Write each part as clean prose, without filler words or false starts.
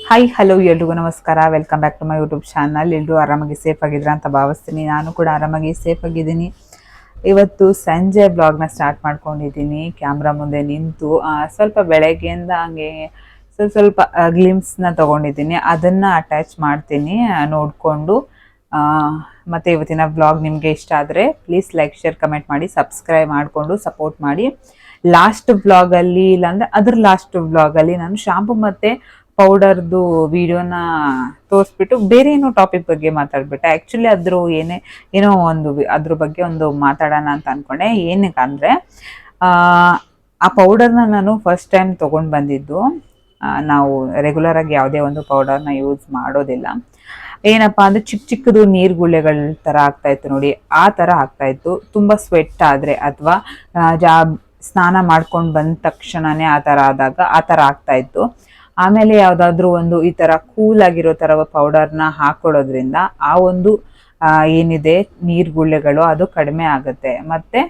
Hi hello ಎಲ್ರಿಗೂ ನಮಸ್ಕಾರ. Welcome back to my YouTube channel. ಎಲ್ಲರೂ ಆರಾಮಾಗಿ ಸೇಫ್ ಆಗಿದ್ರ ಅಂತ ಭಾವಿಸ್ತೀನಿ. ನಾನು ಕೂಡ ಆರಾಮಾಗಿ ಸೇಫ್ ಆಗಿದ್ದೀನಿ. ಇವತ್ತು ಸಂಜೆ ಬ್ಲಾಗ್ನ ಸ್ಟಾರ್ಟ್ ಮಾಡ್ಕೊಂಡಿದ್ದೀನಿ ಕ್ಯಾಮ್ರಾ ಮುಂದೆ ನಿಂತು. ಸ್ವಲ್ಪ ಬೆಳಗ್ಗೆಯಿಂದ ಹಂಗೆ ಸ್ವಲ್ಪ ಗ್ಲಿಮ್ಸ್ನ ತೊಗೊಂಡಿದ್ದೀನಿ, ಅದನ್ನು ಅಟ್ಯಾಚ್ ಮಾಡ್ತೀನಿ ನೋಡಿಕೊಂಡು. ಮತ್ತು ಇವತ್ತಿನ ಬ್ಲಾಗ್ ನಿಮಗೆ ಇಷ್ಟ ಆದರೆ ಪ್ಲೀಸ್ ಲೈಕ್ ಶೇರ್ ಕಮೆಂಟ್ ಮಾಡಿ ಸಬ್ಸ್ಕ್ರೈಬ್ ಮಾಡಿಕೊಂಡು ಸಪೋರ್ಟ್ ಮಾಡಿ. ಲಾಸ್ಟ್ ಬ್ಲಾಗಲ್ಲಿ ಇಲ್ಲಾಂದರೆ ಅದ್ರ ಲಾಸ್ಟ್ ಬ್ಲಾಗಲ್ಲಿ ನಾನು ಶಾಂಪು ಮತ್ತು ಪೌಡರ್ದು ವಿಡಿಯೋನ ತೋರಿಸ್ಬಿಟ್ಟು ಬೇರೆ ಏನೋ ಟಾಪಿಕ್ ಬಗ್ಗೆ ಮಾತಾಡ್ಬಿಟ್ಟೆ. ಆ್ಯಕ್ಚುಲಿ ಏನೋ ಒಂದು ಅದ್ರ ಬಗ್ಗೆ ಒಂದು ಮಾತಾಡೋಣ ಅಂತ ಅಂದ್ಕೊಂಡೆ. ಏನಕ್ಕೆ ಅಂದರೆ ಆ ಪೌಡರ್ನ ನಾನು ಫಸ್ಟ್ ಟೈಮ್ ತೊಗೊಂಡು ಬಂದಿದ್ದು. ನಾವು ರೆಗ್ಯುಲರಾಗಿ ಯಾವುದೇ ಒಂದು ಪೌಡರ್ನ ಯೂಸ್ ಮಾಡೋದಿಲ್ಲ. ಏನಪ್ಪ ಅಂದರೆ ಚಿಕ್ಕದು ನೀರು ಗುಳ್ಳೆಗಳ ಥರ ಆಗ್ತಾಯಿತ್ತು ನೋಡಿ, ಆ ಥರ ಆಗ್ತಾಯಿತ್ತು. ತುಂಬ ಸ್ವೆಟ್ ಆದರೆ ಅಥವಾ ಸ್ನಾನ ಮಾಡ್ಕೊಂಡು ಬಂದ ತಕ್ಷಣವೇ ಆ ಥರ ಆದಾಗ ಆ ಥರ ಆಗ್ತಾಯಿತ್ತು. ಆಮೇಲೆ ಯಾವುದಾದ್ರೂ ಒಂದು ಈ ಥರ ಕೂಲ್ ಆಗಿರೋ ಥರ ಪೌಡರ್ನ ಹಾಕೊಳ್ಳೋದ್ರಿಂದ ಆ ಒಂದು ಏನಿದೆ ನೀರು ಗುಳ್ಳೆಗಳು ಅದು ಕಡಿಮೆ ಆಗುತ್ತೆ. ಮತ್ತು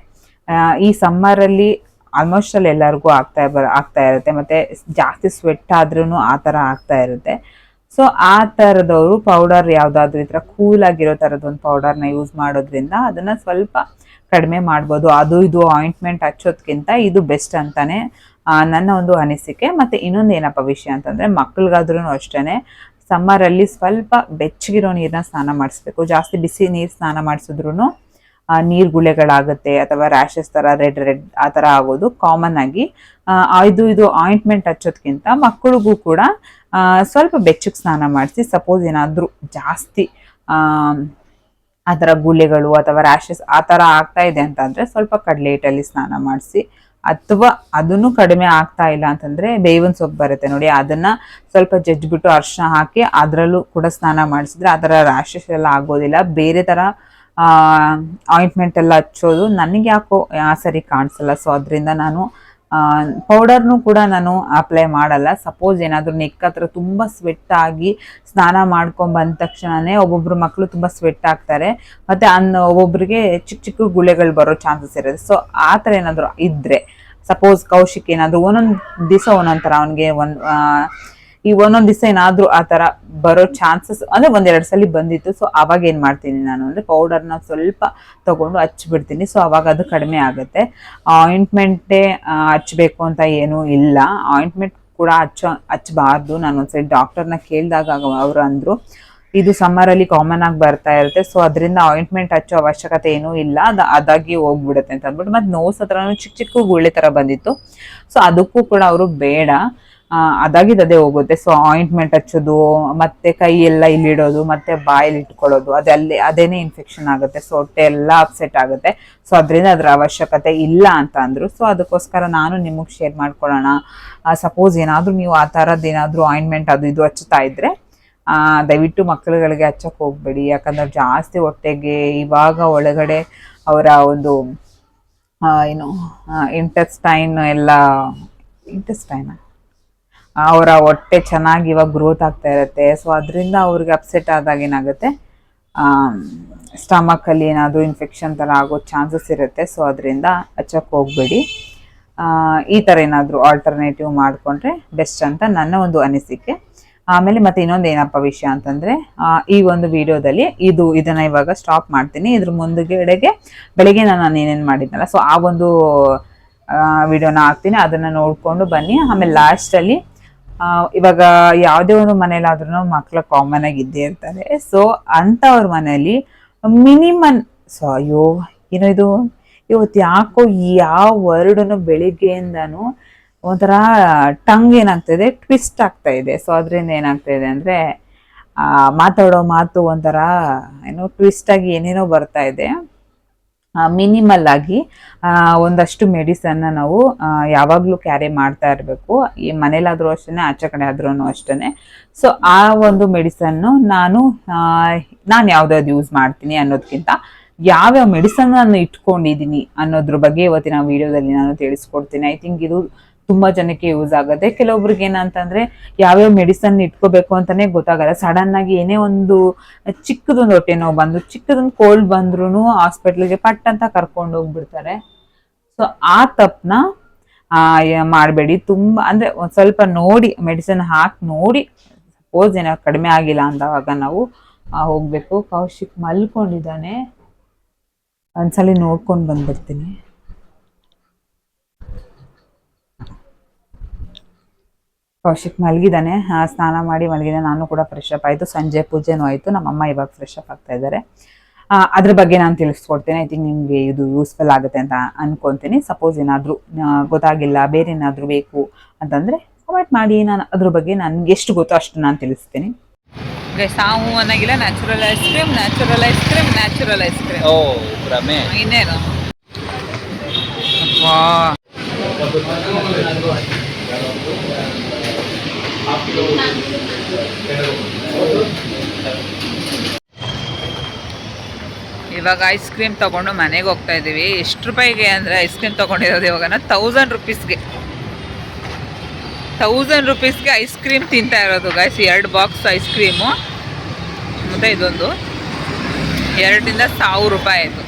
ಈ ಸಮ್ಮರಲ್ಲಿ ಆಲ್ಮೋಸ್ಟ್ ಅಲ್ಲಿ ಎಲ್ಲರಿಗೂ ಆಗ್ತಾ ಇರುತ್ತೆ. ಮತ್ತು ಜಾಸ್ತಿ ಸ್ವೆಟ್ ಆದ್ರೂ ಆ ಥರ ಆಗ್ತಾ ಇರುತ್ತೆ. ಸೊ ಆ ಥರದವರು ಪೌಡರ್ ಯಾವುದಾದ್ರೂ ಈ ಥರ ಕೂಲ್ ಆಗಿರೋ ಥರದೊಂದು ಪೌಡರ್ನ ಯೂಸ್ ಮಾಡೋದ್ರಿಂದ ಅದನ್ನು ಸ್ವಲ್ಪ ಕಡಿಮೆ ಮಾಡ್ಬೋದು. ಅದು ಇದು ಆಯಿಂಟ್ಮೆಂಟ್ ಹಚ್ಚೋದ್ಕಿಂತ ಇದು ಬೆಸ್ಟ್ ಅಂತಾನೆ ನನ್ನ ಒಂದು ಅನಿಸಿಕೆ. ಮತ್ತು ಇನ್ನೊಂದು ಏನಪ್ಪ ವಿಷಯ ಅಂತಂದರೆ, ಮಕ್ಳಿಗಾದ್ರೂ ಅಷ್ಟೇ ಸಮ್ಮರಲ್ಲಿ ಸ್ವಲ್ಪ ಬೆಚ್ಚಗಿರೋ ನೀರನ್ನ ಸ್ನಾನ ಮಾಡಿಸ್ಬೇಕು. ಜಾಸ್ತಿ ಬಿಸಿ ನೀರು ಸ್ನಾನ ಮಾಡಿಸಿದ್ರು ನೀರು ಗುಳ್ಳೆಗಳಾಗುತ್ತೆ ಅಥವಾ ರ್ಯಾಷಸ್ ಥರ ರೆಡ್ ಆ ಥರ ಆಗೋದು ಕಾಮನ್ ಆಗಿ. ಇದು ಆಯಿಂಟ್ಮೆಂಟ್ ಹಚ್ಚೋದ್ಕಿಂತ ಮಕ್ಕಳಿಗೂ ಕೂಡ ಸ್ವಲ್ಪ ಬೆಚ್ಚಗೆ ಸ್ನಾನ ಮಾಡಿಸಿ. ಸಪೋಸ್ ಏನಾದರೂ ಜಾಸ್ತಿ ಆ ಥರ ಗುಳ್ಳೆಗಳು ಅಥವಾ ರ್ಯಾಷಸ್ ಆ ಥರ ಆಗ್ತಾ ಇದೆ ಅಂತಂದರೆ ಸ್ವಲ್ಪ ಕಡಲೆ ಹಿಟ್ಟಲ್ಲಿ ಸ್ನಾನ ಮಾಡಿಸಿ. ಅಥವಾ ಅದನ್ನು ಕಡಿಮೆ ಆಗ್ತಾ ಇಲ್ಲ ಅಂತಂದರೆ ಬೇವಿನ ಸೊಪ್ಪು ಬರುತ್ತೆ ನೋಡಿ, ಅದನ್ನು ಸ್ವಲ್ಪ ಜಜ್ಜಿಬಿಟ್ಟು ಅರಿಶಿನ ಹಾಕಿ ಅದರಲ್ಲೂ ಕೂಡ ಸ್ನಾನ ಮಾಡಿಸಿದ್ರೆ ಆ ಥರ ರ್ಯಾಷಸ್ ಎಲ್ಲ ಆಗೋದಿಲ್ಲ. ಬೇರೆ ಥರ ಆಯಿಂಟ್ಮೆಂಟ್ ಎಲ್ಲ ಹಚ್ಚೋದು ನನಗೆ ಯಾಕೋ ಸರಿ ಕಾಣಿಸಲ್ಲ. ಸೊ ಅದರಿಂದ ನಾನು ಪೌಡರ್ನು ಕೂಡ ನಾನು ಅಪ್ಲೈ ಮಾಡಲ್ಲ. ಸಪೋಸ್ ಏನಾದರೂ ನೆಕ್ ಹತ್ರ ತುಂಬ ಸ್ವೆಟ್ ಆಗಿ ಸ್ನಾನ ಮಾಡ್ಕೊಂಡು ಬಂದ ತಕ್ಷಣವೇ ಒಬ್ಬೊಬ್ರು ಮಕ್ಕಳು ತುಂಬ ಸ್ವೆಟ್ ಆಗ್ತಾರೆ, ಮತ್ತು ಒಬ್ಬೊಬ್ರಿಗೆ ಚಿಕ್ಕ ಗುಳ್ಳೆಗಳು ಬರೋ ಚಾನ್ಸಸ್ ಇರುತ್ತೆ. ಸೊ ಆ ಥರ ಏನಾದರೂ ಇದ್ದರೆ, ಸಪೋಸ್ ಕೌಶಿಕ್ ಏನಾದರೂ ಒಂದೊಂದು ದಿವಸ ಒಂದೊಂದು ಥರ ಅವನಿಗೆ ಒಂದೊಂದು ದಿವಸ ಏನಾದರೂ ಆ ಥರ ಬರೋ ಚಾನ್ಸಸ್ ಅಂದರೆ ಒಂದೆರಡು ಸಲ ಬಂದಿತ್ತು. ಸೊ ಅವಾಗ ಏನು ಮಾಡ್ತೀನಿ ನಾನು ಅಂದರೆ ಪೌಡರ್ನ ಸ್ವಲ್ಪ ತೊಗೊಂಡು ಹಚ್ಬಿಡ್ತೀನಿ. ಸೊ ಅವಾಗ ಅದು ಕಡಿಮೆ ಆಗುತ್ತೆ. ಆಯಿಂಟ್ಮೆಂಟೇ ಹಚ್ಚಬೇಕು ಅಂತ ಏನೂ ಇಲ್ಲ, ಆಯಿಂಟ್ಮೆಂಟ್ ಕೂಡ ಹಚ್ಚಬಾರ್ದು. ನಾನು ಒಂದ್ಸರಿ ಡಾಕ್ಟರ್ನ ಕೇಳಿದಾಗ ಅವರು ಅಂದರು ಇದು ಸಮ್ಮರಲ್ಲಿ ಕಾಮನ್ ಆಗಿ ಬರ್ತಾ ಇರುತ್ತೆ, ಸೊ ಅದರಿಂದ ಆಯಿಂಟ್ಮೆಂಟ್ ಹಚ್ಚೋ ಅವಶ್ಯಕತೆ ಏನೂ ಇಲ್ಲ, ಅದಾಗಿ ಹೋಗ್ಬಿಡುತ್ತೆ ಅಂತ ಅಂದ್ಬಿಟ್ಟು. ಮತ್ತು ನೋಸ್ ಹತ್ರನೂ ಚಿಕ್ಕ ಗುಳ್ಳೆ ಥರ ಬಂದಿತ್ತು. ಸೊ ಅದಕ್ಕೂ ಕೂಡ ಅವರು ಬೇಡ, ಅದಾಗಿದ್ದೇ ಹೋಗುತ್ತೆ. ಸೊ ಆಯಿಂಟ್ಮೆಂಟ್ ಹಚ್ಚೋದು ಮತ್ತೆ ಕೈ ಎಲ್ಲ ಇಲ್ಲಿಡೋದು ಮತ್ತೆ ಬಾಯಲ್ಲಿ ಇಟ್ಕೊಳ್ಳೋದು ಅದೇನೇ ಇನ್ಫೆಕ್ಷನ್ ಆಗುತ್ತೆ. ಸೊ ಹೊಟ್ಟೆ ಎಲ್ಲ ಅಪ್ಸೆಟ್ ಆಗುತ್ತೆ. ಸೊ ಅದರಿಂದ ಅದರ ಅವಶ್ಯಕತೆ ಇಲ್ಲ ಅಂತ ಅಂದರು. ಸೊ ಅದಕ್ಕೋಸ್ಕರ ನಾನು ನಿಮಗೆ ಶೇರ್ ಮಾಡ್ಕೊಳ್ಳೋಣ. ಸಪೋಸ್ ಏನಾದರೂ ನೀವು ಆ ಥರದ್ದು ಏನಾದರೂ ಆಯಿಂಟ್ಮೆಂಟ್ ಅದು ಇದು ಹಚ್ಚುತ್ತಾ ಇದ್ದರೆ ದಯವಿಟ್ಟು ಮಕ್ಕಳುಗಳಿಗೆ ಹಚ್ಚಕ್ಕೆ ಹೋಗ್ಬೇಡಿ. ಯಾಕಂದ್ರೆ ಜಾಸ್ತಿ ಹೊಟ್ಟೆಗೆ ಇವಾಗ ಒಳಗಡೆ ಅವರ ಒಂದು ಇಂಟೆಸ್ಟೈನ್ ಅವರ ಹೊಟ್ಟೆ ಚೆನ್ನಾಗಿ ಇವಾಗ ಗ್ರೋತ್ ಆಗ್ತಾ ಇರುತ್ತೆ. ಸೊ ಅದರಿಂದ ಅವ್ರಿಗೆ ಅಪ್ಸೆಟ್ ಆದಾಗ ಏನಾಗುತ್ತೆ, ಸ್ಟಮಕಲ್ಲಿ ಏನಾದರೂ ಇನ್ಫೆಕ್ಷನ್ ಥರ ಆಗೋ ಚಾನ್ಸಸ್ ಇರುತ್ತೆ. ಸೊ ಅದರಿಂದ ಹಚ್ಚಕ್ಕೆ ಹೋಗಬೇಡಿ. ಈ ಥರ ಏನಾದರೂ ಆಲ್ಟರ್ನೇಟಿವ್ ಮಾಡಿಕೊಂಡ್ರೆ ಬೆಸ್ಟ್ ಅಂತ ನನ್ನ ಒಂದು ಅನಿಸಿಕೆ. ಆಮೇಲೆ ಮತ್ತೆ ಇನ್ನೊಂದು ಏನಪ್ಪ ವಿಷಯ ಅಂತಂದರೆ, ಈ ಒಂದು ವಿಡಿಯೋದಲ್ಲಿ ಇದನ್ನು ಇವಾಗ ಸ್ಟಾಪ್ ಮಾಡ್ತೀನಿ. ಇದ್ರ ಮುಂದುಗಡೆಗೆ ಬೆಳಗ್ಗೆ ನಾನು ಏನೇನು ಮಾಡಿದ್ನಲ್ಲ, ಸೊ ಆ ಒಂದು ವಿಡಿಯೋನ ಹಾಕ್ತೀನಿ, ಅದನ್ನು ನೋಡಿಕೊಂಡು ಬನ್ನಿ. ಆಮೇಲೆ ಲಾಸ್ಟಲ್ಲಿ ಇವಾಗ ಯಾವುದೇ ಒಂದು ಮನೇಲಾದ್ರೂ ಮಕ್ಕಳು ಕಾಮನ್ ಆಗಿ ಇದ್ದೇ ಇರ್ತಾರೆ. ಸೊ ಅಂಥವ್ರ ಮನೆಯಲ್ಲಿ ಮಿನಿಮಮ್ ಏನೋ ಇದು ಇವತ್ತು ಯಾಕೋ ಯಾವ ವರ್ಡನ್ನು ಬೆಳಿಗ್ಗೆಯಿಂದನೂ ಒಂಥರ ಟಂಗ್ ಏನಾಗ್ತಾಯಿದೆ, ಟ್ವಿಸ್ಟ್ ಆಗ್ತಾ ಇದೆ. ಸೊ ಅದರಿಂದ ಏನಾಗ್ತಾ ಇದೆ ಅಂದರೆ ಮಾತಾಡೋ ಮಾತು ಒಂಥರ ಟ್ವಿಸ್ಟಾಗಿ ಏನೇನೋ ಬರ್ತಾ ಇದೆ. ಮಿನಿಮಲ್ ಆಗಿ ಒಂದಷ್ಟು ಮೆಡಿಸನ್ನ ನಾವು ಯಾವಾಗಲೂ ಕ್ಯಾರಿ ಮಾಡ್ತಾ ಇರಬೇಕು. ಈ ಮನೇಲಾದರೂ ಅಷ್ಟೇ, ಆಚೆ ಕಡೆ ಆದ್ರೂ ಅಷ್ಟೇ. ಸೊ ಆ ಒಂದು ಮೆಡಿಸನ್ನು ನಾನು ಯಾವ್ದಾವ್ದು ಯೂಸ್ ಮಾಡ್ತೀನಿ ಅನ್ನೋದಕ್ಕಿಂತ ಯಾವ್ಯಾವ ಮೆಡಿಸನ್ ನಾನು ಇಟ್ಕೊಂಡಿದ್ದೀನಿ ಅನ್ನೋದ್ರ ಬಗ್ಗೆ ಇವತ್ತಿನ ವಿಡಿಯೋದಲ್ಲಿ ನಾನು ತಿಳಿಸ್ಕೊಡ್ತೀನಿ. ಐ ಥಿಂಕ್ ಇದು ತುಂಬ ಜನಕ್ಕೆ ಯೂಸ್ ಆಗುತ್ತೆ. ಕೆಲವೊಬ್ರಿಗೆ ಏನಂತಂದರೆ ಯಾವ್ಯಾವ ಮೆಡಿಸನ್ ಇಟ್ಕೋಬೇಕು ಅಂತಲೇ ಗೊತ್ತಾಗಲ್ಲ. ಸಡನ್ನಾಗಿ ಏನೇ ಒಂದು ಚಿಕ್ಕದೊಂದು ಹೊಟ್ಟೆ ನೋವು ಬಂದು, ಚಿಕ್ಕದೊಂದು ಕೋಲ್ಡ್ ಬಂದ್ರೂ ಹಾಸ್ಪಿಟ್ಲಿಗೆ ಪಟ್ ಅಂತ ಕರ್ಕೊಂಡು ಹೋಗ್ಬಿಡ್ತಾರೆ. ಸೊ ಆ ತಪ್ಪನ್ನ ಮಾಡಬೇಡಿ. ತುಂಬ ಅಂದರೆ ಒಂದು ಸ್ವಲ್ಪ ನೋಡಿ, ಮೆಡಿಸಿನ್ ಹಾಕಿ ನೋಡಿ ಸಪೋಸ್ ಏನೋ ಕಡಿಮೆ ಆಗಿಲ್ಲ ಅಂದಾಗ ನಾವು ಹೋಗಬೇಕು. ಕೌಶಿಕ್ ಮಲ್ಕೊಂಡಿದ್ದಾನೆ, ಒಂದ್ಸಲಿ ನೋಡ್ಕೊಂಡು ಬಂದ್ಬಿಡ್ತೀನಿ. ಕೌಶಿಕ್ ಮಲಗಿದ್ದಾನೆ, ಸ್ನಾನ ಮಾಡಿ ಮಲಗಿದ್ದಾನೆ. ನಾನು ಕೂಡ ಫ್ರೆಶ್ ಅಪ್ ಆಯಿತು, ಸಂಜೆ ಪೂಜೆನೂ ಆಯಿತು. ನಮ್ಮಮ್ಮ ಇವಾಗ ಫ್ರೆಶ್ ಅಪ್ ಆಗ್ತಾ ಇದ್ದಾರೆ. ಅದ್ರ ಬಗ್ಗೆ ನಾನು ತಿಳಿಸ್ಕೊಡ್ತೇನೆ. ಐ ಥಿಂಕ್ ನಿಮಗೆ ಇದು ಯೂಸ್ಫುಲ್ ಆಗುತ್ತೆ ಅಂತ ಅನ್ಕೊತೀನಿ. ಸಪೋಸ್ ಏನಾದರೂ ಗೊತ್ತಾಗಿಲ್ಲ, ಬೇರೆ ಏನಾದರೂ ಬೇಕು ಅಂತಂದರೆ ಕಮೆಂಟ್ ಮಾಡಿ, ನಾನು ಅದ್ರ ಬಗ್ಗೆ ನನಗೆ ಎಷ್ಟು ಗೊತ್ತೋ ಅಷ್ಟು ನಾನು ತಿಳಿಸ್ತೀನಿ. ಸಾವು ಅನ್ನೋಗಿಲ್ಲ, natural ice cream, natural ice cream, natural ice cream. ಓ ಭ್ರಮೆ ಇನ್ನೇನು. ಇವಾಗ ಐಸ್ ಕ್ರೀಮ್ ತೊಗೊಂಡು ಮನೆಗೆ ಹೋಗ್ತಾ ಇದ್ದೀವಿ. ಎಷ್ಟು ರೂಪಾಯಿಗೆ ಅಂದರೆ ಐಸ್ ಕ್ರೀಮ್ ತೊಗೊಂಡಿರೋದು ಇವಾಗ 1000 ರೂಪೀಸ್ಗೆ, 1000 ರೂಪೀಸ್ಗೆ ಐಸ್ ಕ್ರೀಮ್ ತಿಂತಾ ಇರೋದು ಗೈಸ್. 2 ಬಾಕ್ಸ್ ಐಸ್ ಕ್ರೀಮು ಮತ್ತು ಇದೊಂದು 2ರಿಂದ 1000 ರೂಪಾಯಿ ಆಯಿತು.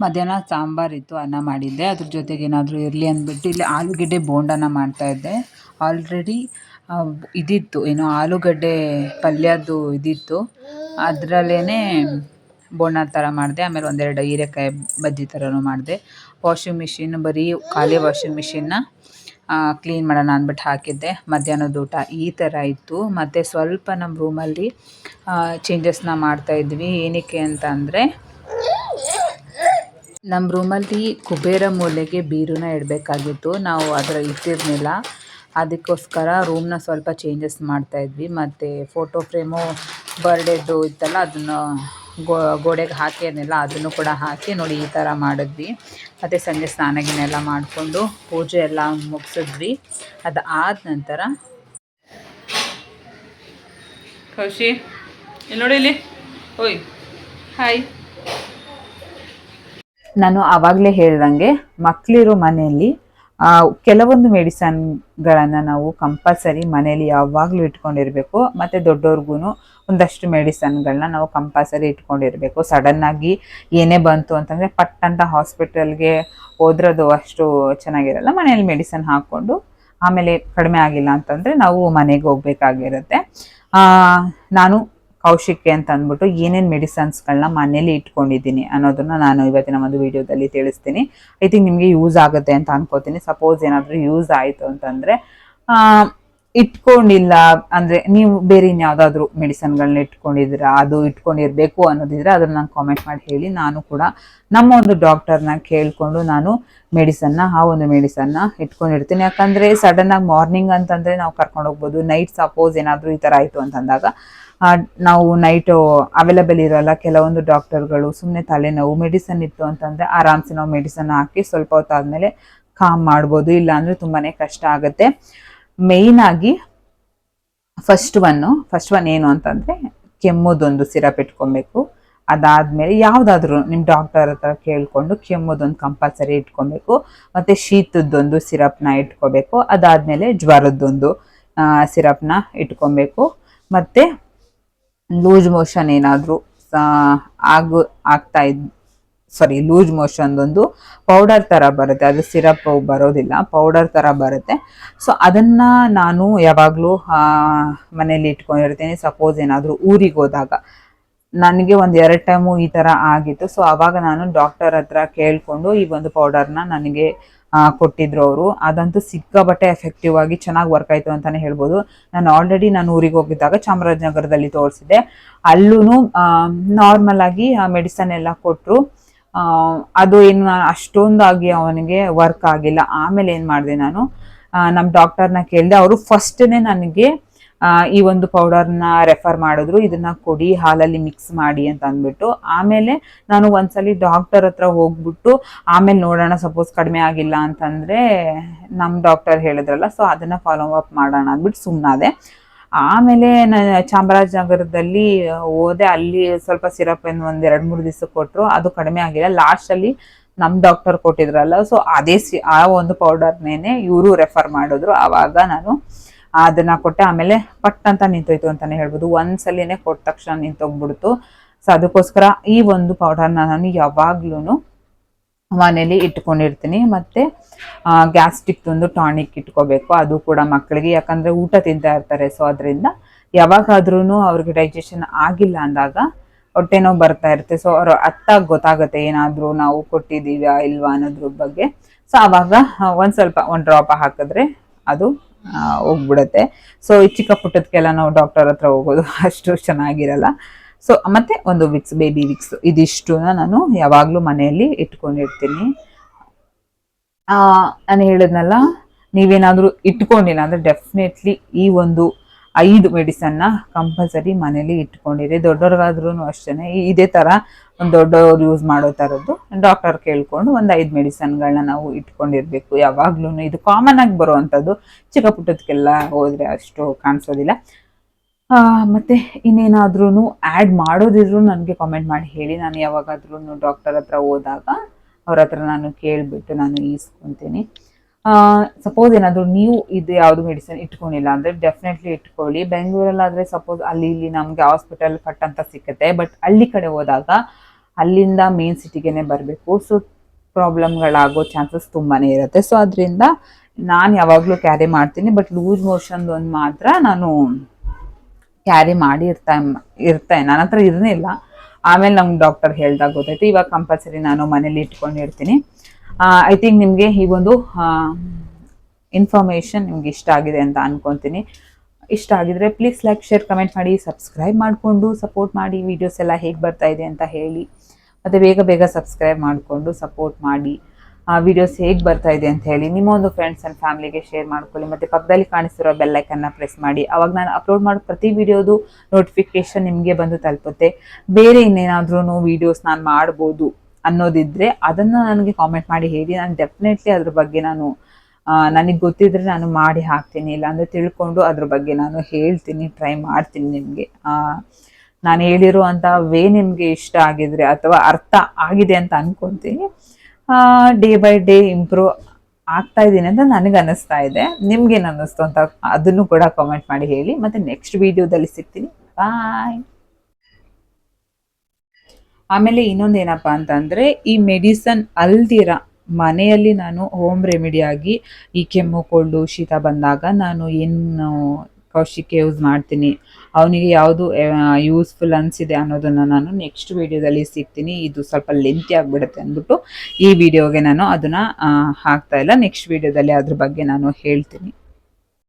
ಮಧ್ಯಾಹ್ನ ಸಾಂಬಾರಿತ್ತು, ಅನ್ನ ಮಾಡಿದ್ದೆ. ಅದ್ರ ಜೊತೆಗೆ ಏನಾದರೂ ಇರಲಿ ಅಂದ್ಬಿಟ್ಟು ಇಲ್ಲಿ ಆಲೂಗಡ್ಡೆ ಬೋಂಡನ ಮಾಡ್ತಾಯಿದ್ದೆ. ಆಲ್ರೆಡಿ ಇದಿತ್ತು, ಏನೋ ಆಲೂಗಡ್ಡೆ ಪಲ್ಯದ್ದು ಇದಿತ್ತು, ಅದರಲ್ಲೇ ಬೋಂಡ ಥರ ಮಾಡಿದೆ. ಆಮೇಲೆ 1-2 ಹೀರೆಕಾಯಿ ಬಜ್ಜಿ ಥರನೂ ಮಾಡಿದೆ. ವಾಷಿಂಗ್ ಮಿಷಿನ್ ಬರೀ ಖಾಲಿ ವಾಷಿಂಗ್ ಮಿಷಿನ್ನ ಕ್ಲೀನ್ ಮಾಡೋಣ ಅಂದ್ಬಿಟ್ಟು ಹಾಕಿದ್ದೆ. ಮಧ್ಯಾಹ್ನದ ಊಟ ಈ ಥರ ಇತ್ತು. ಮತ್ತು ಸ್ವಲ್ಪ ನಮ್ಮ ರೂಮಲ್ಲಿ ಚೇಂಜಸ್ನ ಮಾಡ್ತಾಯಿದ್ವಿ. ಏನಕ್ಕೆ ಅಂತ ಅಂದರೆ, ನಮ್ಮ ರೂಮಲ್ಲಿ ಕುಬೇರ ಮೂಲೆಗೆ ಬೀರೂನ ಇಡಬೇಕಾಗಿತ್ತು, ನಾವು ಅದರ ಇಟ್ಟಿರಲಿಲ್ಲ. ಅದಕ್ಕೋಸ್ಕರ ರೂಮ್ನ ಸ್ವಲ್ಪ ಚೇಂಜಸ್ ಮಾಡ್ತಾಯಿದ್ವಿ. ಮತ್ತು ಫೋಟೋ ಫ್ರೇಮು ಬರ್ಡೇದು ಇತ್ತಲ್ಲ, ಅದನ್ನು ಗೋಡೆಗೆ ಹಾಕಿರಲಿಲ್ಲ, ಅದನ್ನು ಕೂಡ ಹಾಕಿ ನೋಡಿ ಈ ಥರ ಮಾಡಿದ್ವಿ. ಮತ್ತು ಸಂಜೆ ಸ್ನಾನಗಿನೆಲ್ಲ ಮಾಡಿಕೊಂಡು ಪೂಜೆ ಎಲ್ಲ ಮುಗಿಸಿದ್ವಿ. ಅದಾದ ನಂತರ ಖುಷಿ ಇಲ್ಲಿ ನೋಡಿ, ಇಲ್ಲಿ ಓಯ್ ಹಾಯ್. ನಾನು ಆವಾಗಲೇ ಹೇಳ್ದಂಗೆ ಮಕ್ಕಳಿರೋ ಮನೆಯಲ್ಲಿ ಕೆಲವೊಂದು ಮೆಡಿಸನ್ಗಳನ್ನು ನಾವು ಕಂಪಲ್ಸರಿ ಮನೆಯಲ್ಲಿ ಯಾವಾಗಲೂ ಇಟ್ಕೊಂಡಿರಬೇಕು. ಮತ್ತು ದೊಡ್ಡವ್ರಿಗೂ ಒಂದಷ್ಟು ಮೆಡಿಸನ್ಗಳನ್ನ ನಾವು ಕಂಪಲ್ಸರಿ ಇಟ್ಕೊಂಡಿರಬೇಕು. ಸಡನ್ನಾಗಿ ಏನೇ ಬಂತು ಅಂತಂದರೆ ಪಟ್ಟಂತ ಹಾಸ್ಪಿಟಲ್ಗೆ ಹೋದ್ರದು ಅಷ್ಟು ಚೆನ್ನಾಗಿರಲ್ಲ. ಮನೆಯಲ್ಲಿ ಮೆಡಿಸನ್ ಹಾಕ್ಕೊಂಡು ಆಮೇಲೆ ಕಡಿಮೆ ಆಗಿಲ್ಲ ಅಂತಂದರೆ ನಾವು ಮನೆಗೆ ಹೋಗ್ಬೇಕಾಗಿರುತ್ತೆ. ನಾನು ಕೌಶಿಕ್ಗೆ ಅಂತ ಅಂದ್ಬಿಟ್ಟು ಏನೇನು ಮೆಡಿಸನ್ಸ್ಗಳನ್ನ ಮನೇಲಿ ಇಟ್ಕೊಂಡಿದ್ದೀನಿ ಅನ್ನೋದನ್ನು ನಾನು ಇವತ್ತಿನ ಒಂದು ವಿಡಿಯೋದಲ್ಲಿ ತಿಳಿಸ್ತೀನಿ. ಐ ಥಿಂಕ್ ನಿಮಗೆ ಯೂಸ್ ಆಗುತ್ತೆ ಅಂತ ಅನ್ಕೋತೀನಿ. ಸಪೋಸ್ ಏನಾದರೂ ಯೂಸ್ ಆಯಿತು ಅಂತಂದರೆ, ಇಟ್ಕೊಂಡಿಲ್ಲ ಅಂದರೆ ನೀವು ಬೇರೆ ಇನ್ಯಾವುದಾದ್ರೂ ಮೆಡಿಸನ್ಗಳನ್ನ ಇಟ್ಕೊಂಡಿದ್ದೀರಾ, ಅದು ಇಟ್ಕೊಂಡಿರಬೇಕು ಅನ್ನೋದಿದ್ರೆ ಅದನ್ನು ನಾನು ಕಾಮೆಂಟ್ ಮಾಡಿ ಹೇಳಿ. ನಾನು ಕೂಡ ನಮ್ಮ ಒಂದು ಡಾಕ್ಟರ್ನ ಕೇಳಿಕೊಂಡು ನಾನು ಆ ಒಂದು ಮೆಡಿಸನ್ನ ಇಟ್ಕೊಂಡಿರ್ತೀನಿ. ಯಾಕಂದರೆ ಸಡನ್ನಾಗಿ ಮಾರ್ನಿಂಗ್ ಅಂತಂದರೆ ನಾವು ಕರ್ಕೊಂಡು ಹೋಗ್ಬೋದು. ನೈಟ್ ಸಪೋಸ್ ಏನಾದರೂ ಈ ಥರ ಆಯಿತು ಅಂತಂದಾಗ ನಾವು ನೈಟು ಅವೈಲೇಬಲ್ ಇರೋಲ್ಲ. ಕೆಲವೊಂದು ಡಾಕ್ಟರ್ಗಳು ಸುಮ್ಮನೆ ತಲೆನೋವು ಮೆಡಿಸನ್ ಇತ್ತು ಅಂತಂದರೆ ಆರಾಮ್ಸೆ ನಾವು ಮೆಡಿಸನ್ ಹಾಕಿ ಸ್ವಲ್ಪ ಹೊತ್ತಾದಮೇಲೆ ಕಾಮ್ ಮಾಡ್ಬೋದು. ಇಲ್ಲಾಂದರೆ ತುಂಬಾ ಕಷ್ಟ ಆಗುತ್ತೆ. ಮೇಯ್ನಾಗಿ ಫಸ್ಟ್ ಒನ್ ಏನು ಅಂತಂದರೆ ಕೆಮ್ಮುದೊಂದು ಸಿರಪ್ ಇಟ್ಕೊಬೇಕು. ಅದಾದಮೇಲೆ ಯಾವುದಾದ್ರೂ ನಿಮ್ಮ ಡಾಕ್ಟರ್ ಹತ್ರ ಕೇಳಿಕೊಂಡು ಕೆಮ್ಮುದೊಂದು ಕಂಪಲ್ಸರಿ ಇಟ್ಕೊಬೇಕು. ಮತ್ತು ಶೀತದ್ದೊಂದು ಸಿರಪ್ನ ಇಟ್ಕೋಬೇಕು. ಅದಾದಮೇಲೆ ಜ್ವರದ್ದೊಂದು ಸಿರಪ್ನ ಇಟ್ಕೊಬೇಕು. ಮತ್ತು ಲೂಸ್ ಮೋಷನ್ ಏನಾದರೂ ಲೂಸ್ ಮೋಷನ್ದೊಂದು ಪೌಡರ್ ಥರ ಬರುತ್ತೆ, ಅದು ಸಿರಪ್ ಬರೋದಿಲ್ಲ, ಪೌಡರ್ ಥರ ಬರುತ್ತೆ. ಸೊ ಅದನ್ನು ನಾನು ಯಾವಾಗಲೂ ಮನೇಲಿ ಇಟ್ಕೊಂಡಿರ್ತೀನಿ. ಸಪೋಸ್ ಏನಾದರೂ ಊರಿಗೆ ಹೋದಾಗ ನನಗೆ 1-2 ಟೈಮು ಈ ಥರ ಆಗಿತ್ತು. ಸೊ ಆವಾಗ ನಾನು ಡಾಕ್ಟರ್ ಹತ್ರ ಕೇಳಿಕೊಂಡು ಈ ಒಂದು ಪೌಡರ್ನ ನನಗೆ ಕೊಟ್ಟಿದ್ರು ಅವರು. ಅದಂತೂ ಸಿಕ್ಕಾಬಟ್ಟೆ ಎಫೆಕ್ಟಿವ್ ಆಗಿ ಚೆನ್ನಾಗಿ ವರ್ಕ್ ಆಯಿತು ಅಂತಲೇ ಹೇಳ್ಬೋದು. ನಾನು ಊರಿಗೆ ಹೋಗಿದ್ದಾಗ ಚಾಮರಾಜನಗರದಲ್ಲಿ ತೋರಿಸಿದೆ. ಅಲ್ಲೂ ನಾರ್ಮಲ್ ಆಗಿ ಮೆಡಿಸನ್ ಎಲ್ಲ ಕೊಟ್ಟರು. ಅದು ಏನು ಅಷ್ಟೊಂದಾಗಿ ಅವನಿಗೆ ವರ್ಕ್ ಆಗಿಲ್ಲ. ಆಮೇಲೆ ಏನು ಮಾಡಿದೆ, ನಾನು ನಮ್ಮ ಡಾಕ್ಟರ್ನ ಕೇಳಿದೆ. ಅವರು ಫಸ್ಟೇ ನನಗೆ ಈ ಒಂದು ಪೌಡರ್ನ ರೆಫರ್ ಮಾಡಿದ್ರು, ಇದನ್ನ ಕೊಡಿ ಹಾಲಲ್ಲಿ ಮಿಕ್ಸ್ ಮಾಡಿ ಅಂತ ಅಂದ್ಬಿಟ್ಟು. ಆಮೇಲೆ ನಾನು ಒಂದ್ಸಲಿ ಡಾಕ್ಟರ್ ಹತ್ರ ಹೋಗ್ಬಿಟ್ಟು ಆಮೇಲೆ ನೋಡೋಣ ಸಪೋಸ್ ಕಡಿಮೆ ಆಗಿಲ್ಲ ಅಂತಂದರೆ ನಮ್ಮ ಡಾಕ್ಟರ್ ಹೇಳಿದ್ರಲ್ಲ, ಸೊ ಅದನ್ನು ಫಾಲೋ ಅಪ್ ಮಾಡೋಣ ಅಂದ್ಬಿಟ್ಟು ಸುಮ್ಮನಾದೆ. ಆಮೇಲೆ ನಾನು ಚಾಮರಾಜನಗರದಲ್ಲಿ ಹೋದೆ. ಅಲ್ಲಿ ಸ್ವಲ್ಪ ಸಿರಪ್ 1-2-3 ದಿವಸ ಕೊಟ್ಟರು, ಅದು ಕಡಿಮೆ ಆಗಿಲ್ಲ. ಲಾಸ್ಟಲ್ಲಿ ನಮ್ಮ ಡಾಕ್ಟರ್ ಕೊಟ್ಟಿದ್ರಲ್ಲ, ಸೊ ಆ ಒಂದು ಪೌಡರ್ನೇನೆ ಇವರು ರೆಫರ್ ಮಾಡಿದ್ರು. ಆವಾಗ ನಾನು ಅದನ್ನು ಕೊಟ್ಟೆ. ಆಮೇಲೆ ಪಟ್ ಅಂತ ನಿಂತೋಯ್ತು ಅಂತಲೇ ಹೇಳ್ಬೋದು. ಒಂದ್ಸಲಿನೇ ಕೊಟ್ಟ ತಕ್ಷಣ ನಿಂತೋಗ್ಬಿಡ್ತು. ಸೊ ಅದಕ್ಕೋಸ್ಕರ ಈ ಒಂದು ಪೌಡರ್ನ ನಾನು ಯಾವಾಗ್ಲೂ ಮನೇಲಿ ಇಟ್ಕೊಂಡಿರ್ತೀನಿ. ಮತ್ತು ಗ್ಯಾಸ್ಟ್ರಿಕ್ ಒಂದು ಟಾನಿಕ್ ಇಟ್ಕೋಬೇಕು, ಅದು ಕೂಡ ಮಕ್ಕಳಿಗೆ, ಯಾಕಂದರೆ ಊಟ ತಿಂತಾ ಇರ್ತಾರೆ. ಸೊ ಅದರಿಂದ ಯಾವಾಗಾದ್ರೂ ಅವ್ರಿಗೆ ಡೈಜೆಷನ್ ಆಗಿಲ್ಲ ಅಂದಾಗ ಹೊಟ್ಟೆ ನೋವು ಬರ್ತಾ ಇರುತ್ತೆ. ಸೊ ಅವ್ರು ಅತ್ತಾಗ ಗೊತ್ತಾಗುತ್ತೆ ಏನಾದರೂ ನಾವು ಕೊಟ್ಟಿದ್ದೀವಾ ಇಲ್ವಾ ಅನ್ನೋದ್ರ ಬಗ್ಗೆ. ಸೊ ಆವಾಗ ಒಂದು ಡ್ರಾಪ್ ಹಾಕಿದ್ರೆ ಅದು ಹೋಗ್ಬಿಡುತ್ತೆ. ಸೊ ಈ ಚಿಕ್ಕ ಪುಟ್ಟದಕ್ಕೆಲ್ಲ ನಾವು ಡಾಕ್ಟರ್ ಹತ್ರ ಹೋಗೋದು ಅಷ್ಟು ಚೆನ್ನಾಗಿರಲ್ಲ. ಸೊ ಮತ್ತೆ ಒಂದು ವಿಕ್ಸ್, ಬೇಬಿ ವಿಕ್ಸ್, ಇದಿಷ್ಟು ನಾನು ಯಾವಾಗಲೂ ಮನೆಯಲ್ಲಿ ಇಟ್ಕೊಂಡಿರ್ತೀನಿ. ನಾನು ಹೇಳಿದ್ನಲ್ಲ, ನೀವೇನಾದರೂ ಇಟ್ಕೊಂಡಿಲ್ಲ ಅಂದರೆ ಡೆಫಿನೆಟ್ಲಿ ಈ ಒಂದು 5 ಮೆಡಿಸನ್ನ ಕಂಪಲ್ಸರಿ ಮನೇಲಿ ಇಟ್ಕೊಂಡಿರಿ. ದೊಡ್ಡವ್ರಿಗಾದ್ರೂ ಅಷ್ಟೇ ಇದೇ ಥರ ಒಂದು ದೊಡ್ಡವ್ರು ಯೂಸ್ ಮಾಡೋ ಥರದ್ದು ಡಾಕ್ಟರ್ ಕೇಳ್ಕೊಂಡು ಒಂದು 5 ಮೆಡಿಸನ್ಗಳನ್ನ ನಾವು ಇಟ್ಕೊಂಡಿರ್ಬೇಕು ಯಾವಾಗ್ಲೂ. ಇದು ಕಾಮನ್ ಆಗಿ ಬರುವಂಥದ್ದು, ಚಿಕ್ಕ ಪುಟ್ಟದಕ್ಕೆಲ್ಲ ಹೋದರೆ ಅಷ್ಟು ಕಾಣಿಸೋದಿಲ್ಲ. ಮತ್ತು ಇನ್ನೇನಾದ್ರೂ ಆ್ಯಡ್ ಮಾಡೋದಿದ್ರು ನನಗೆ ಕಾಮೆಂಟ್ ಮಾಡಿ ಹೇಳಿ. ನಾನು ಯಾವಾಗಾದ್ರೂ ಡಾಕ್ಟರ್ ಹತ್ರ ಹೋದಾಗ ಅವ್ರ ಹತ್ರ ನಾನು ಕೇಳಿಬಿಟ್ಟು ನಾನು ಈಸ್ಕೊತೀನಿ. ಸಪೋಸ್ ಏನಾದರೂ ನೀವು ಇದು ಯಾವುದು ಮೆಡಿಸಿನ್ ಇಟ್ಕೊಂಡಿಲ್ಲ ಅಂದರೆ ಡೆಫಿನೆಟ್ಲಿ ಇಟ್ಕೊಳ್ಳಿ. ಬೆಂಗಳೂರಲ್ಲಾದರೆ ಸಪೋಸ್ ಅಲ್ಲಿ ಇಲ್ಲಿ ನಮಗೆ ಹಾಸ್ಪಿಟಲ್ ಪಟ್ ಅಂತ ಸಿಕ್ಕುತ್ತೆ, ಬಟ್ ಹಳ್ಳಿ ಕಡೆ ಹೋದಾಗ ಅಲ್ಲಿಂದ ಮೇನ್ ಸಿಟಿಗೆ ಬರಬೇಕು. ಸೊ ಪ್ರಾಬ್ಲಮ್ಗಳಾಗೋ ಚಾನ್ಸಸ್ ತುಂಬಾ ಇರುತ್ತೆ. ಸೊ ಅದರಿಂದ ನಾನು ಯಾವಾಗಲೂ ಕ್ಯಾರಿ ಮಾಡ್ತೀನಿ, ಬಟ್ ಲೂಸ್ ಮೋಷನ್ ಒಂದು ಮಾತ್ರ ನಾನು ಕ್ಯಾರಿ ಮಾಡಿ ಇರ್ತಾನೆ. ನನ್ನ ಹತ್ರ ಇರಲಿಲ್ಲ, ಆಮೇಲೆ ನಮ್ಗೆ ಡಾಕ್ಟರ್ ಹೇಳ್ದಾಗ ಗೊತ್ತಾಯ್ತು. ಇವಾಗ ಕಂಪಲ್ಸರಿ ನಾನು ಮನೇಲಿ ಇಟ್ಕೊಂಡಿರ್ತೀನಿ. ಐ ಥಿಂಕ್ ನಿಮಗೆ ಈ ಒಂದು ಇನ್ಫಾರ್ಮೇಷನ್ ನಿಮ್ಗೆ ಇಷ್ಟ ಆಗಿದೆ ಅಂತ ಅನ್ಕೊತೀನಿ. ಇಷ್ಟ ಆಗಿದ್ರೆ ಪ್ಲೀಸ್ ಲೈಕ್, ಶೇರ್, ಕಮೆಂಟ್ ಮಾಡಿ, ಸಬ್ಸ್ಕ್ರೈಬ್ ಮಾಡಿಕೊಂಡು ಸಪೋರ್ಟ್ ಮಾಡಿ. ವೀಡಿಯೋಸ್ ಎಲ್ಲ ಹೇಗೆ ಬರ್ತಾ ಇದೆ ಅಂತ ಹೇಳಿ, ಮತ್ತು ಬೇಗ ಸಬ್ಸ್ಕ್ರೈಬ್ ಮಾಡಿಕೊಂಡು ಸಪೋರ್ಟ್ ಮಾಡಿ. ವಿಡಿಯೋಸ್ ಹೇಗೆ ಬರ್ತಾ ಇದೆ ಅಂತ ಹೇಳಿ ನಿಮ್ಮ ಒಂದು ಫ್ರೆಂಡ್ಸ್ ಆ್ಯಂಡ್ ಫ್ಯಾಮಿಲಿಗೆ ಶೇರ್ ಮಾಡ್ಕೊಳ್ಳಿ. ಮತ್ತು ಪಕ್ಕದಲ್ಲಿ ಕಾಣಿಸ್ತಿರೋ ಬೆಲ್ಲೈಕನ್ನ ಪ್ರೆಸ್ ಮಾಡಿ. ಅವಾಗ ನಾನು ಅಪ್ಲೋಡ್ ಮಾಡೋ ಪ್ರತಿ ವಿಡಿಯೋದು ನೋಟಿಫಿಕೇಶನ್ ನಿಮಗೆ ಬಂದು ತಲುಪುತ್ತೆ. ಬೇರೆ ಇನ್ನೇನಾದ್ರೂ ವೀಡಿಯೋಸ್ ನಾನು ಮಾಡ್ಬೋದು ಅನ್ನೋದಿದ್ರೆ ಅದನ್ನು ನನಗೆ ಕಾಮೆಂಟ್ ಮಾಡಿ ಹೇಳಿ. ನಾನು ಡೆಫಿನೆಟ್ಲಿ ಅದ್ರ ಬಗ್ಗೆ ನನಗೆ ಗೊತ್ತಿದ್ರೆ ನಾನು ಮಾಡಿ ಹಾಕ್ತೀನಿ. ಇಲ್ಲಾಂದರೆ ತಿಳ್ಕೊಂಡು ಅದ್ರ ಬಗ್ಗೆ ನಾನು ಹೇಳ್ತೀನಿ, ಟ್ರೈ ಮಾಡ್ತೀನಿ. ನಿಮಗೆ ನಾನು ಹೇಳಿರುವಂಥ ವೇ ನಿಮಗೆ ಇಷ್ಟ ಆಗಿದ್ರೆ ಅಥವಾ ಅರ್ಥ ಆಗಿದೆ ಅಂತ ಅನ್ಕೊತೀನಿ. ಡೇ ಬೈ ಡೇ ಇಂಪ್ರೂವ್ ಆಗ್ತಾ ಇದ್ದೀನಿ ಅಂತ ನನಗೆ ಅನ್ನಿಸ್ತಾ ಇದೆ. ನಿಮ್ಗೇನು ಅನ್ನಿಸ್ತು ಅಂತ ಅದನ್ನು ಕೂಡ ಕಾಮೆಂಟ್ ಮಾಡಿ ಹೇಳಿ. ಮತ್ತು ನೆಕ್ಸ್ಟ್ ವಿಡಿಯೋದಲ್ಲಿ ಸಿಗ್ತೀನಿ. ಬಾಯ್. ಆಮೇಲೆ ಇನ್ನೊಂದು ಏನಪ್ಪ ಅಂತಂದರೆ, ಈ ಮೆಡಿಸನ್ ಅಲ್ದಿರ ಮನೆಯಲ್ಲಿ ನಾನು ಹೋಮ್ ರೆಮಿಡಿಯಾಗಿ ಈ ಕೆಮ್ಮು ಕೊಳ್ಳು ಶೀತ ಬಂದಾಗ ನಾನು ಏನು ಕೌಶಿಕ ಯೂಸ್ ಮಾಡ್ತೀನಿ, ಅವನಿಗೆ ಯಾವುದು ಯೂಸ್ಫುಲ್ ಅನಿಸಿದೆ ಅನ್ನೋದನ್ನು ನಾನು ನೆಕ್ಸ್ಟ್ ವೀಡಿಯೋದಲ್ಲಿ ಸಿಗ್ತೀನಿ. ಇದು ಸ್ವಲ್ಪ ಲೆಂತಿ ಆಗಿಬಿಡುತ್ತೆ ಅಂದ್ಬಿಟ್ಟು ಈ ವಿಡಿಯೋಗೆ ನಾನು ಅದನ್ನು ಹಾಕ್ತಾ ಇಲ್ಲ. ನೆಕ್ಸ್ಟ್ ವೀಡಿಯೋದಲ್ಲಿ ಅದ್ರ ಬಗ್ಗೆ ನಾನು ಹೇಳ್ತೀನಿ.